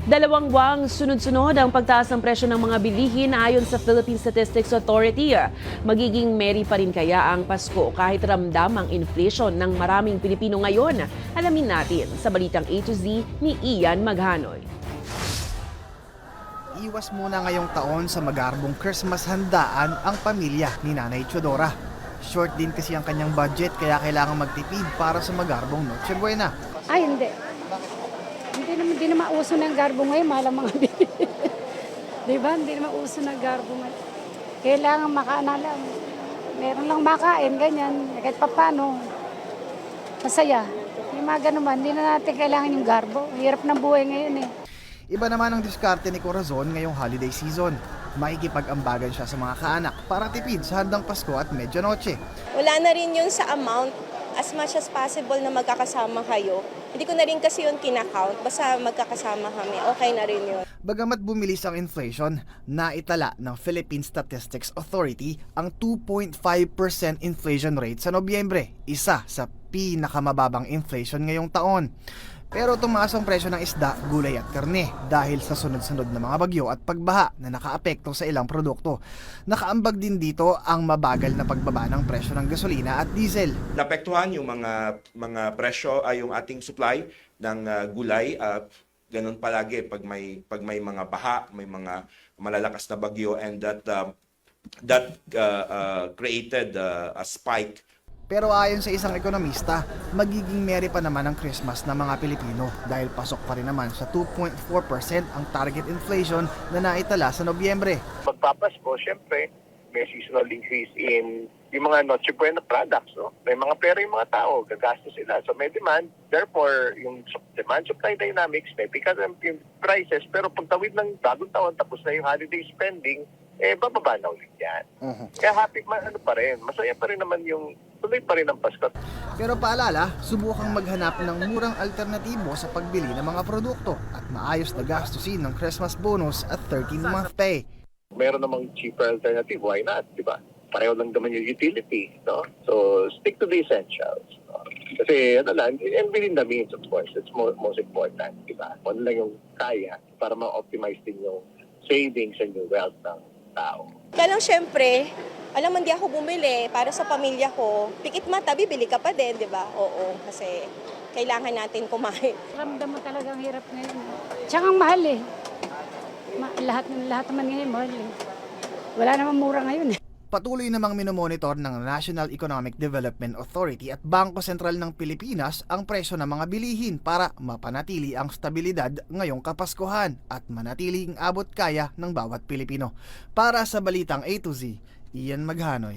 Dalawang buwang sunod-sunod ang pagtaas ng presyo ng mga bilihin ayon sa Philippine Statistics Authority. Magiging merry pa rin kaya ang Pasko kahit ramdam ang inflation ng maraming Pilipino ngayon? Alamin natin sa balitang A to Z ni Ian Maghanoy. Iwas muna ngayong taon sa magarbong Christmas handaan ang pamilya ni Nanay Chodora. Short din kasi ang kanyang budget kaya kailangan magtipid para sa magarbong Noche Buena. Ay, hindi. Hindi naman uso ng garbo ngayon, mahal ang mga bili. Di ba? Hindi naman uso ng garbo ngayon. Kailangan makaana lang. Meron lang makain, ganyan. Kahit papano. Masaya. Yung mga ganun man, hindi na natin kailangan yung garbo. Hirap ng buhay ngayon eh. Iba naman ang diskarte ni Corazon ngayong holiday season. Makikipag-ambagan siya sa mga kaanak para tipid sa handang Pasko at Medianoche. Wala na rin yun sa amount, as much as possible na magkakasama kayo. Hindi ko na rin kasi yun kinakount, basta magkakasama kami, okay na rin yun. Bagamat bumilis ang inflation, naitala ng Philippine Statistics Authority ang 2.5% inflation rate sa Nobyembre, isa sa pinakamababang inflation ngayong taon. Pero tumaas ang presyo ng isda, gulay at karne dahil sa sunod-sunod na mga bagyo at pagbaha na nakaapekto sa ilang produkto. Nakaambag din dito ang mabagal na pagbaba ng presyo ng gasolina at diesel. Naapektuhan yung mga presyo ay yung ating supply ng gulay. Ganun palagi pag may mga baha, may mga malalakas na bagyo, and that created a spike. Pero ayon sa isang ekonomista, magiging merry pa naman ang Christmas ng mga Pilipino dahil pasok pa rin naman sa 2.4% ang target inflation na naitala sa Nobyembre. Magpapasko, syempre, may seasonal increase in yung mga Noche Buena products. No? May mga pera yung mga tao, gagastos sila. So may demand, therefore, yung demand-supply dynamics, may pick up yung prices, pero pagtawid ng bagong taon, tapos na yung holiday spending, bababa na ulit yan. Kaya happy pa rin, masaya pa rin naman yung tuloy pa rin ang Pasko. Pero paalala, subukang maghanap ng murang alternatibo sa pagbili ng mga produkto at maayos na gastusin ng Christmas bonus at 13th-month pay. Meron namang cheaper alternative, why not, di ba? Pareho lang naman yung utility, no? So, stick to the essentials. No? Kasi, and within the means, of course, it's most important, di ba? Ano lang yung kaya para ma-optimize din yung savings and yung wealth ng tao. Kaya lang syempre, alam mo, hindi ako bumili para sa pamilya ko. Pikit mata, bibili ka pa din, di ba? Oo, kasi kailangan natin kumain. Ramdam mo talagang hirap ngayon. Tsaka ang mahal eh. Lahat naman ngayon mahal eh. Wala namang mura ngayon eh. Patuloy namang minomonitor ng National Economic Development Authority at Bangko Sentral ng Pilipinas ang presyo ng mga bilihin para mapanatili ang stabilidad ngayong Kapaskuhan at manatiling abot kaya ng bawat Pilipino. Para sa Balitang A to Z, Ian Maghanoy.